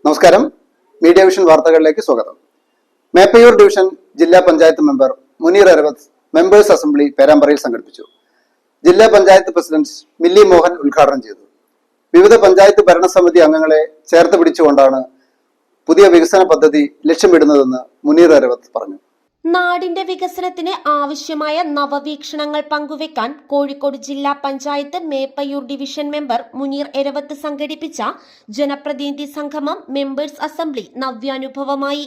നമസ്കാരം, media vision വാർത്തകളിലേക്ക് സ്വാഗതം. മേപ്പയൂർ ഡിവിഷൻ ജില്ലാ panchayat member Muneer Aravath members assembly പേരാമ്പ്രയിൽ സംഘടിപ്പിച്ചു. ജില്ലാ പഞ്ചായത്ത് പ്രസിഡന്റ് മില്ലി മോഹൻ ഉദ്ഘാടനം ചെയ്തു. വിവിധ പഞ്ചായത്ത് ഭരണസമിതി അംഗങ്ങളെ ചേർത്ത് പിടിച്ചുകൊണ്ടാണ് പുതിയ വികസന പദ്ധതി ലക്ഷ്യമിടുന്നതെന്ന് മുനീർ അരവത്ത് പറഞ്ഞു. നാടിന്റെ വികസനത്തിന് ആവശ്യമായ നവവീക്ഷണങ്ങൾ പങ്കുവെക്കാൻ കോഴിക്കോട് ജില്ലാ പഞ്ചായത്ത് മേപ്പയൂർ ഡിവിഷൻ മെമ്പർ മുനീർ എരവത്ത് സംഘടിപ്പിച്ച ജനപ്രതിനിധി സംഗമം മെമ്പേഴ്സ് അസംബ്ലി നവ്യാനുഭവമായി.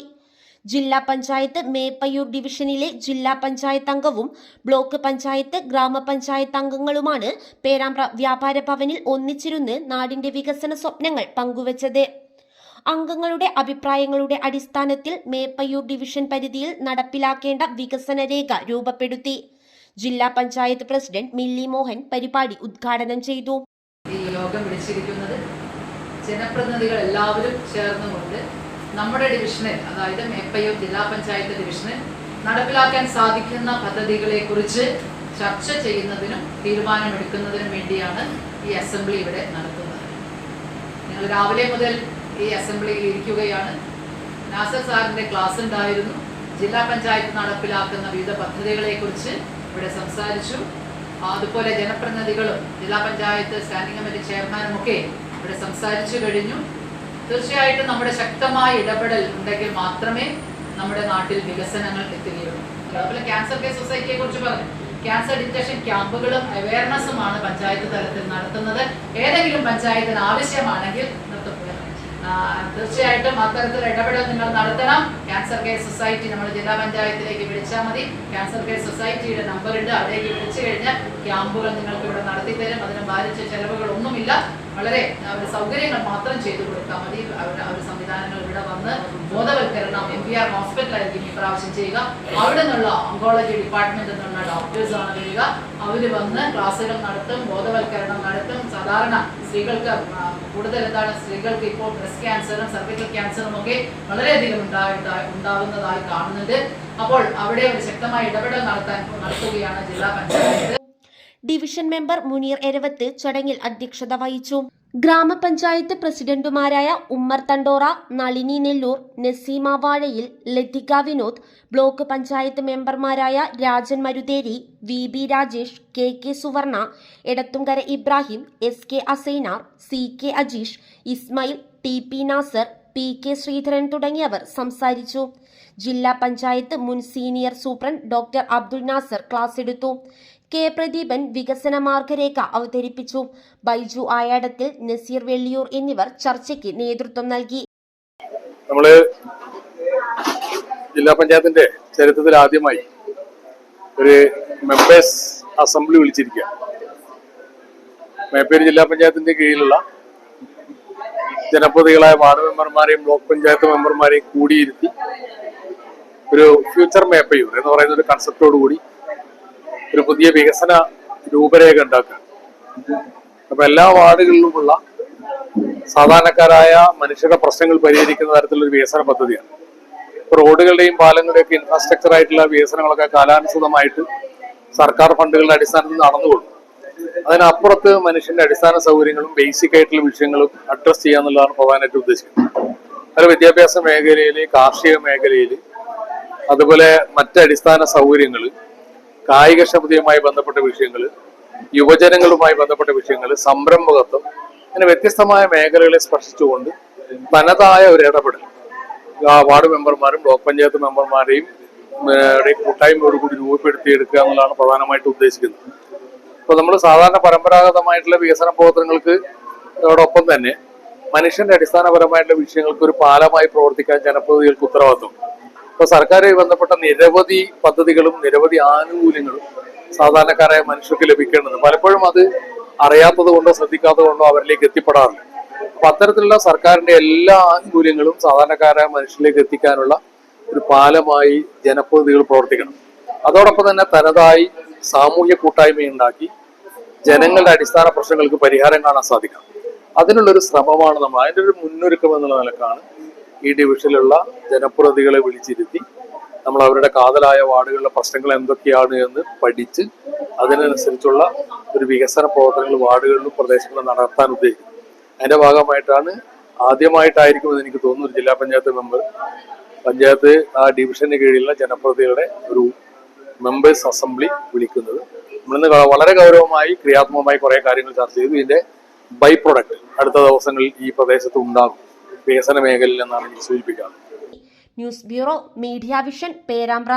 ജില്ലാ പഞ്ചായത്ത് മേപ്പയൂർ ഡിവിഷനിലെ ജില്ലാ പഞ്ചായത്ത് അംഗവും ബ്ലോക്ക് പഞ്ചായത്ത് ഗ്രാമപഞ്ചായത്ത് അംഗങ്ങളുമാണ് പേരാമ്പ്ര വ്യാപാര ഭവനിൽ ഒന്നിച്ചിരുന്ന് നാടിന്റെ വികസന സ്വപ്നങ്ങൾ പങ്കുവച്ചത്. അംഗങ്ങളുടെ അഭിപ്രായങ്ങളുടെ അടിസ്ഥാനത്തിൽ മേപ്പയൂർ ഡിവിഷൻ പരിധിയിൽ നടപ്പിലാക്കേണ്ട വികസന രേഖ രൂപപ്പെടുത്തി. ജില്ലാ പഞ്ചായത്ത് പ്രസിഡന്റ് മില്ലി മോഹൻ പരിപാടി ഉദ്ഘാടനം ചെയ്തു. ഈ യോഗം വിളിച്ചിരിക്കുന്നത് ജനപ്രതിനിധികൾ എല്ലാവരും ചേർന്നുകൊണ്ട് നമ്മുടെ ഡിവിഷനിൽ, അതായത് മേപ്പയൂർ ജില്ലാ പഞ്ചായത്ത് ഡിവിഷനിൽ നടപ്പിലാക്കാൻ സാധിക്കുന്ന പദ്ധതികളെ കുറിച്ച് ചർച്ച ചെയ്യുന്നതിനും തീരുമാനമെടുക്കുന്നതിനും വേണ്ടിയാണ് ഈ അസംബ്ലി ഇവിടെ നടത്തുന്നത്. ഞങ്ങൾ രാവിലെ മുതൽ ഈ അസംബ്ലിയിൽ ഇരിക്കുകയാണ്. നാസർ സാറിന്റെ ക്ലാസ് ഉണ്ടായിരുന്നു. ജില്ലാ പഞ്ചായത്ത് നടപ്പിലാക്കുന്ന വിവിധ പദ്ധതികളെ കുറിച്ച് ഇവിടെ സംസാരിച്ചു. അതുപോലെ ജനപ്രതിനിധികളും ജില്ലാ പഞ്ചായത്ത് സ്റ്റാൻഡിംഗ് കമ്മിറ്റി ചെയർമാനും ഒക്കെ ഇവിടെ സംസാരിച്ചു കഴിഞ്ഞു. തീർച്ചയായിട്ടും നമ്മുടെ ശക്തമായ ഇടപെടൽ ഉണ്ടെങ്കിൽ മാത്രമേ നമ്മുടെ നാട്ടിൽ വികസനങ്ങൾ എത്തുകയുള്ളൂ. അതുപോലെ ക്യാൻസർ കെയർ സൊസൈറ്റിയെ കുറിച്ച് പറഞ്ഞു. ക്യാൻസർ ഡിറ്റക്ഷൻ ക്യാമ്പുകളും അവയർനെസ്സുമാണ് പഞ്ചായത്ത് തലത്തിൽ നടത്തുന്നത്. ഏതെങ്കിലും പഞ്ചായത്തിന് ആവശ്യമാണെങ്കിൽ തീർച്ചയായിട്ടും അത്തരത്തിൽ ഇടപെടൽ നിങ്ങൾ നടത്തണം. ക്യാൻസർ കെയർ സൊസൈറ്റി നമ്മൾ ജില്ലാ പഞ്ചായത്തിലേക്ക് വിളിച്ചാൽ മതി. ക്യാൻസർ കെയർ സൊസൈറ്റിയുടെ നമ്പറുണ്ട്. അവിടേക്ക് വിളിച്ചു കഴിഞ്ഞാൽ ക്യാമ്പുകൾ നിങ്ങൾക്ക് ഇവിടെ നടത്തി തരും. അതിന് ഭാരിച്ച ചെലവുകളൊന്നുമില്ല. വളരെ സൗകര്യങ്ങൾ മാത്രം ചെയ്തു കൊടുത്താൽ മതി. അവർ സംവിധാനങ്ങൾ ഇവിടെ വന്ന് ബോധവൽക്കരണം MPR ഹോസ്പിറ്റലായിരിക്കും ഈ പ്രാവശ്യം ചെയ്യുക. അവിടെ നിന്നുള്ള ഓങ്കോളജി ഡിപ്പാർട്ട്മെന്റിൽ നിന്നുള്ള ഡോക്ടേഴ്സാണ് വരിക. അവർ വന്ന് ക്ലാസ്സുകൾ നടത്തും, ബോധവൽക്കരണം നടത്തും. സാധാരണ സ്ത്രീകൾക്ക് കൂടുതൽ സ്ത്രീകൾക്ക് ഇപ്പോൾ ബ്രസ്റ്റ് ക്യാൻസറും സർവിക്കൽ ക്യാൻസറും ഒക്കെ വളരെയധികം ഉണ്ടാവുന്നതായി കാണുന്നുണ്ട്. അപ്പോൾ അവിടെ ഒരു ശക്തമായ ഇടപെടൽ നടത്തുകയാണ് ജില്ലാ പഞ്ചായത്ത്. ഡിവിഷൻ മെമ്പർ മുനീർ എരവത്ത് ചടങ്ങിൽ അധ്യക്ഷത വഹിച്ചു. ഗ്രാമപഞ്ചായത്ത് പ്രസിഡന്റുമാരായ ഉമ്മർ തണ്ടോറ, നളിനി നെല്ലൂർ, നസീമ വാഴയിൽ, ലതിക വിനോദ്, ബ്ലോക്ക് പഞ്ചായത്ത് മെമ്പർമാരായ രാജൻ മരുതേരി, VB രാജേഷ്, KK സുവർണ, എടത്തുംകര Ibrahim, SK Asainar, CK Ajeesh, Ismail, TP Nasar, PK Sreedharan തുടങ്ങിയവർ സംസാരിച്ചു. ജില്ലാ പഞ്ചായത്ത് മുൻ senior superintendent doctor Abdul Nasar class എടുത്തു. K പ്രദീപൻ വികസന മാർഗരേഖ അവതരിപ്പിച്ചു. ബൈജു ആയാടത്തിൽ, നസീർ വെള്ളിയൂർ എന്നിവർ ചർച്ചയ്ക്ക് നേതൃത്വം നൽകി. നമ്മള് ജില്ലാ പഞ്ചായത്തിന്റെ ചരിത്രത്തിൽ ആദ്യമായി ഒരു മെമ്പേഴ്സ് അസംബ്ലി വിളിച്ചിരിക്കുക. മേപ്പയൂർ ജില്ലാ പഞ്ചായത്തിന്റെ കീഴിലുള്ള ജനപ്രതിനിധികളായ വാർഡ് മെമ്പർമാരെയും ബ്ലോക്ക് പഞ്ചായത്ത് മെമ്പർമാരെയും കൂടിയിരുത്തി ഒരു ഫ്യൂച്ചർ മേപ്പയൂർ എന്ന് പറയുന്ന ഒരു കൺസെപ്റ്റോട് കൂടി ഒരു പുതിയ വികസന രൂപരേഖ ഉണ്ടാക്കുക. അപ്പൊ എല്ലാ വാർഡുകളിലുമുള്ള സാധാരണക്കാരായ മനുഷ്യരുടെ പ്രശ്നങ്ങൾ പരിഹരിക്കുന്ന തരത്തിലുള്ള വികസന പദ്ധതിയാണ്. ഇപ്പൊ റോഡുകളുടെയും പാലങ്ങളുടെയും ഒക്കെ ഇൻഫ്രാസ്ട്രക്ചർ ആയിട്ടുള്ള വികസനങ്ങളൊക്കെ കാലാനുസൃതമായിട്ട് സർക്കാർ ഫണ്ടുകളുടെ അടിസ്ഥാനത്തിൽ നടന്നുകൊള്ളും. അതിനപ്പുറത്ത് മനുഷ്യന്റെ അടിസ്ഥാന സൗകര്യങ്ങളും ബേസിക് ആയിട്ടുള്ള വിഷയങ്ങളും അഡ്രസ് ചെയ്യാന്നുള്ളതാണ് പ്രധാനമായിട്ട് ഉദ്ദേശിക്കുന്നത്. അത് വിദ്യാഭ്യാസ മേഖലയിൽ, കാർഷിക മേഖലയിൽ, അതുപോലെ മറ്റ് അടിസ്ഥാന സൗകര്യങ്ങൾ, കായികക്ഷമതയുമായി ബന്ധപ്പെട്ട വിഷയങ്ങൾ, യുവജനങ്ങളുമായി ബന്ധപ്പെട്ട വിഷയങ്ങൾ, സംരംഭകത്വം, അങ്ങനെ വ്യത്യസ്തമായ മേഖലകളെ സ്പർശിച്ചുകൊണ്ട് തനതായ ഒരു ഇടപെടൽ വാർഡ് മെമ്പർമാരും ബ്ലോക്ക് പഞ്ചായത്ത് മെമ്പർമാരെയും കൂട്ടായ്മയോടുകൂടി രൂപപ്പെടുത്തിയെടുക്കുക എന്നുള്ളതാണ് പ്രധാനമായിട്ട് ഉദ്ദേശിക്കുന്നത്. ഇപ്പൊ നമ്മൾ സാധാരണ പരമ്പരാഗതമായിട്ടുള്ള വികസന പ്രവർത്തനങ്ങൾക്ക് അതോടൊപ്പം തന്നെ മനുഷ്യന്റെ അടിസ്ഥാനപരമായിട്ടുള്ള വിഷയങ്ങൾക്ക് ഒരു പാലമായി പ്രവർത്തിക്കാൻ ജനപ്രതിനിധികൾക്ക് ഉത്തരവാദിത്വം. ഇപ്പൊ സർക്കാരുമായി ബന്ധപ്പെട്ട നിരവധി പദ്ധതികളും നിരവധി ആനുകൂല്യങ്ങളും സാധാരണക്കാരായ മനുഷ്യർക്ക് ലഭിക്കേണ്ടത് പലപ്പോഴും അത് അറിയാത്തത് കൊണ്ടോ ശ്രദ്ധിക്കാത്തത് കൊണ്ടോ അവരിലേക്ക് എത്തിപ്പെടാറില്ല. അപ്പൊ അത്തരത്തിലുള്ള സർക്കാരിന്റെ എല്ലാ ആനുകൂല്യങ്ങളും സാധാരണക്കാരായ മനുഷ്യരിലേക്ക് എത്തിക്കാനുള്ള ഒരു പാലമായി ജനപ്രതിനിധികൾ പ്രവർത്തിക്കണം. അതോടൊപ്പം തന്നെ തനതായി സാമൂഹ്യ കൂട്ടായ്മയുണ്ടാക്കി ജനങ്ങളുടെ അടിസ്ഥാന പ്രശ്നങ്ങൾക്ക് പരിഹാരം കാണാൻ സാധിക്കണം. അതിനുള്ളൊരു ശ്രമമാണ് നമ്മൾ. അതിൻ്റെ ഒരു മുന്നൊരുക്കം എന്നുള്ള നിലക്കാണ് ഈ ഡിവിഷനിലുള്ള ജനപ്രതിനിധികളെ വിളിച്ചിരുത്തി നമ്മൾ അവരുടെ കാതലായ വാർഡുകളിലെ പ്രശ്നങ്ങൾ എന്തൊക്കെയാണ് എന്ന് പഠിച്ച് അതിനനുസരിച്ചുള്ള ഒരു വികസന പ്രവർത്തനങ്ങൾ വാർഡുകളിലും പ്രദേശങ്ങളിലും നടത്താൻ ഉദ്ദേശിക്കുന്നത്. അതിന്റെ ഭാഗമായിട്ടാണ് ആദ്യമായിട്ടായിരിക്കും എന്ന് എനിക്ക് തോന്നുന്നു ഒരു ജില്ലാ പഞ്ചായത്ത് മെമ്പർ പഞ്ചായത്ത് ആ ഡിവിഷന് കീഴിലുള്ള ജനപ്രതിനിധികളുടെ ഒരു മെമ്പേഴ്സ് അസംബ്ലി വിളിക്കുന്നത്. നമ്മളിന്ന് വളരെ ഗൗരവമായി ക്രിയാത്മകമായി കുറെ കാര്യങ്ങൾ ചർച്ച ചെയ്തു. ഇതിന്റെ ബൈ പ്രൊഡക്റ്റ് അടുത്ത ദിവസങ്ങളിൽ ഈ പ്രദേശത്ത് ഉണ്ടാകും വികസന മേഖലയിൽ എന്നാണ് എനിക്ക് സൂചിപ്പിക്കാറ്. News bureau, media vision, Perambra.